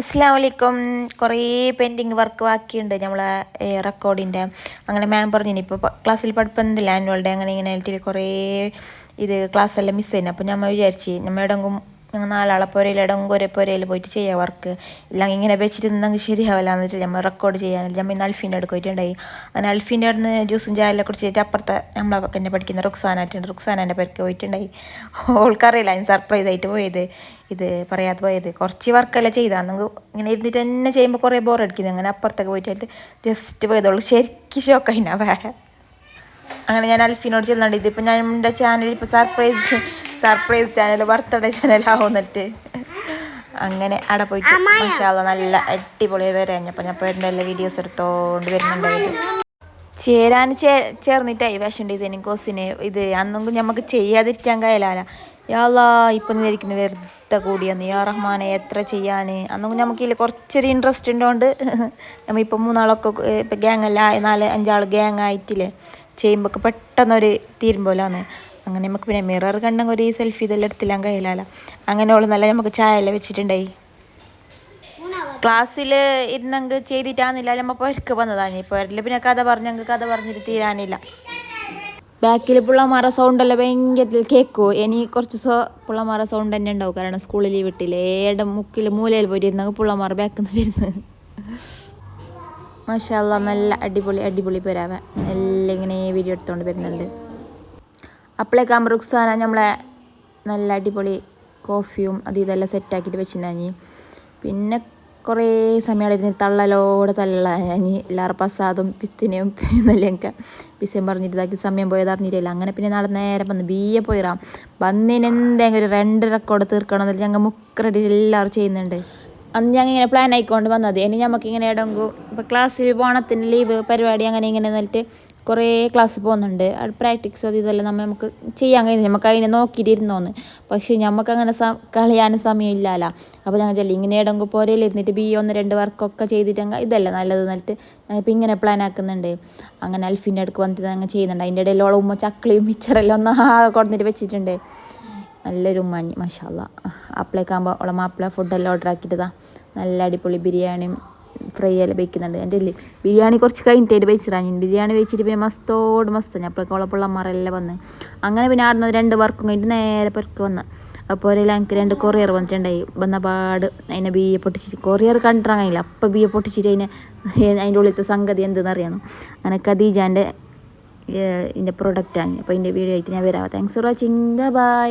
അസ്സലാമു അലൈക്കും. കുറേ പെൻഡിങ് വർക്ക് ബാക്കിയുണ്ട് നമ്മളെ റെക്കോർഡിൻ്റെ. അങ്ങനെ മാം പറഞ്ഞു ഇപ്പോൾ ക്ലാസ്സിൽ പഠിപ്പുന്നില്ല ആനുവൽ ഡേ അങ്ങനെ ഇങ്ങനെ ആയിട്ട് കുറേ ഇത് ക്ലാസ്സെല്ലാം മിസ് ചെയ്യുന്നു. അപ്പോൾ നമ്മൾ വിചാരിച്ച് നമ്മൾ എവിടെയെങ്കിലും ഞങ്ങൾ നാലാളെ പുരയിൽ എവിടെയെങ്കിലും ഒരേ പുരയിൽ പോയിട്ട് ചെയ്യാം വർക്ക്. ഇല്ലെങ്കിൽ ഇങ്ങനെ വെച്ചിട്ട് നിന്നെങ്കിൽ ശരിയാവില്ല എന്നിട്ട് നമ്മൾ റെക്കോർഡ് ചെയ്യാനില്ല. നമ്മൾ ഇന്ന് അൽഫീൻ്റെ അടുത്ത് പോയിട്ടുണ്ടായി. അങ്ങനെ അൽഫീൻ്റെ അവിടെ നിന്ന് ജ്യൂസും ചായയെല്ലാം കുടിച്ചിട്ട് അപ്പുറത്തെ നമ്മളെ എന്നെ പഠിക്കുന്ന റുക്സാനായിട്ടുണ്ട്. റുക്സാനാൻ്റെ പേർക്ക് പോയിട്ടുണ്ടായി. ഓൾക്കറിയില്ല അതിന് സർപ്രൈസ് ആയിട്ട് പോയത്. ഇത് പറയാതെ പോയത് കുറച്ച് വർക്കെല്ലാം ചെയ്താൽ ഇങ്ങനെ ഇരുന്നിട്ട് തന്നെ ചെയ്യുമ്പോൾ കുറേ ബോർ അടിക്കുന്നത്. അങ്ങനെ അപ്പുറത്തൊക്കെ പോയിട്ട് ജസ്റ്റ് പോയതുള്ളൂ. ശരിക്കും ഷോക്കായിനാ വേറെ. അങ്ങനെ ഞാൻ അൽഫിനോട് ചെല്ലുന്നുണ്ട്. ഇതിപ്പോൾ ഞാൻ എൻ്റെ ചാനൽ ഇപ്പോൾ സർപ്രൈസ് ചാനൽ ബർത്ത്ഡേ ചാനലാവുന്നിട്ട് അങ്ങനെ അവിടെ പോയിട്ട് മാഷാ അല്ലാഹ് നല്ല അടിപൊളി വരാഞ്ഞപ്പോൾ ഞാൻ ഇപ്പോൾ എല്ലാ വീഡിയോസ് എടുത്തോണ്ട് വരുന്നുണ്ടായത്. ചേരാൻ ചേർന്നിട്ടായി ഫാഷൻ ഡിസൈനിങ് കോഴ്സിന്. ഇത് അന്നൊന്നും നമുക്ക് ചെയ്യാതിരിക്കാൻ കഴിയില്ല. യാല്ലാ ഇപ്പം വിചാരിക്കുന്നു വെറുതെ കൂടിയെന്ന്. യാ റഹ്മാനെ എത്ര ചെയ്യാൻ. അന്നൊന്നും നമുക്കില്ല കുറച്ചൊരു ഇൻട്രസ്റ്റ് ഉണ്ടോണ്ട് നമ്മൾ ഇപ്പം മൂന്നാളൊക്കെ ഇപ്പം ഗ്യാങ്ങല്ല 4-5 ഗ്യാങ് ആയിട്ടില്ലേ ചെയ്യുമ്പോൾ പെട്ടെന്നൊരു തീരുമ്പോലാന്ന്. അങ്ങനെ നമുക്ക് പിന്നെ മിറർ കണ്ടെങ്കിൽ ഒരു സെൽഫി ഇതെല്ലാം എടുത്തില്ലാൻ കഴിയില്ല. അങ്ങനെ ഉള്ള നല്ല നമുക്ക് ചായ എല്ലാം വെച്ചിട്ടുണ്ടായി. ക്ലാസ്സിൽ ഇരുന്നെങ്കിൽ ചെയ്തിട്ടാന്നില്ല നമ്മൾ പൊരക്ക് വന്നതാണ്. പൊരൽ പിന്നെ കഥ പറഞ്ഞിട്ട് തീരാനില്ല. ബാക്കിൽ പിള്ളമാരുടെ സൗണ്ടെല്ലാം ഭയങ്കര കേൾക്കുമോ. ഇനി കുറച്ച് പിള്ളമാരുടെ സൗണ്ട് തന്നെ ഉണ്ടാവും. കാരണം സ്കൂളിൽ ലീവ് ഇട്ടില്ലേ ഏടെ മുക്കിൽ മൂലയിൽ പോയിരുന്നെങ്കിൽ പിള്ളമാർ ബാക്കിൽ നിന്ന് വരുന്നത്. മാഷാ അല്ലാഹ് നല്ല അടിപൊളി പോരാവൻ എല്ലാം ഇങ്ങനെ വീഡിയോ എടുത്തുകൊണ്ട് വരുന്നുണ്ട്. അപ്പോഴേക്കാകുമ്പോൾ റുക്സാന നമ്മളെ നല്ല അടിപൊളി കോഫിയും ഇതെല്ലാം സെറ്റാക്കിയിട്ട് വെച്ചിട്ടുണ്ടായി. പിന്നെ കുറേ സമയം അവിടെ ഇരുന്ന് തള്ളാനി എല്ലാവരും പസാദും പിത്തിനെയും എന്നല്ലൊക്കെ പിസയും പറഞ്ഞിട്ട് ഇതാക്കി സമയം പോയത് അറിഞ്ഞിട്ടില്ല. അങ്ങനെ പിന്നെ നാളെ നേരെ വന്ന് ബിയെ പോയിറാം വന്നതിന് എന്തെങ്കിലും 2 റെക്കോർഡ് തീർക്കണം എന്നിട്ട് ഞങ്ങൾ മുക്കറടി എല്ലാവരും ചെയ്യുന്നുണ്ട്. അന്ന് ഞങ്ങൾ ഇങ്ങനെ പ്ലാൻ ആയിക്കൊണ്ട് വന്നത്. ഇനി നമുക്കിങ്ങനെ ഇടങ്ങും ഇപ്പോൾ ക്ലാസ്സിൽ ഓണത്തിന് ലീവ് പരിപാടി അങ്ങനെ ഇങ്ങനെ എന്നിട്ട് കുറേ ക്ലാസ് പോകുന്നുണ്ട്. പ്രാക്ടിക്സോ ഇതെല്ലാം നമുക്ക് ചെയ്യാൻ കഴിയുന്നു. നമുക്ക് അതിനെ നോക്കിയിട്ട് ഇരുന്നോന്ന്. പക്ഷേ നമുക്കങ്ങനെ കളയാനും സമയമില്ലല്ലോ. അപ്പോൾ ഞങ്ങൾ ചെല്ലി ഇങ്ങനെ ഇടങ്ങും പോരയിലിരുന്നിട്ട് 1-2 വർക്കൊക്കെ ചെയ്തിട്ടെങ്കിൽ ഇതല്ല നല്ലത് എന്നിട്ട് ഞങ്ങളിപ്പോൾ ഇങ്ങനെ പ്ലാൻ ആക്കുന്നുണ്ട്. അങ്ങനെ അൽഫിൻ്റെ അടുക്ക് വന്നിട്ട് ഞങ്ങൾ ചെയ്യുന്നുണ്ട്. അതിൻ്റെ ഇടയിൽ ഉമ്മ ചക്കളിയും മിച്ചറെല്ലാം ഒന്നാകെ കൊടുത്തിട്ട് വെച്ചിട്ടുണ്ട്. നല്ലൊരു ഉമ്മാഞ്ഞി മാഷാ അല്ലാഹ്. അപ്പോഴേക്കാകുമ്പോൾ ഉള്ള മാപ്പിള ഫുഡെല്ലാം ഓർഡർ ആക്കിയിട്ടതാ നല്ല അടിപൊളി ബിരിയാണിയും ഫ്രൈ എല്ലാം വെക്കുന്നുണ്ട്. എൻ്റെ ഇല്ലേ ബിരിയാണി കുറച്ച് കഴിഞ്ഞിട്ട് വെച്ചിട്ടാണ്. ബിരിയാണി വെച്ചിട്ട് പിന്നെ മസ്താണ്. അപ്പോഴേക്കും ഉള്ള പിള്ളമാരെല്ലാം വന്ന് അങ്ങനെ പിന്നെ ആടുന്നത് 2 വർക്കും കഴിഞ്ഞിട്ട് നേരെ പെർക്ക് വന്ന്. അപ്പോൾ എനിക്ക് 2 കൊറിയർ വന്നിട്ടുണ്ടായി. വന്ന പാട് അതിനെ ബിയെ പൊട്ടിച്ചിട്ട് കൊറിയർ കണ്ടിട്ടാൻ കഴിയില്ല. അപ്പം ബിയെ പൊട്ടിച്ചിട്ട് അതിൻ്റെ ഉള്ളിലത്തെ സംഗതി എന്തെന്ന് അറിയണം. അങ്ങനെ ഖദീജാൻ്റെ ഇതിൻ്റെ പ്രൊഡക്റ്റാണ്. അപ്പോൾ ഇതിൻ്റെ വീഡിയോ ആയിട്ട് ഞാൻ വരാം. Thanks for watching. ബൈ.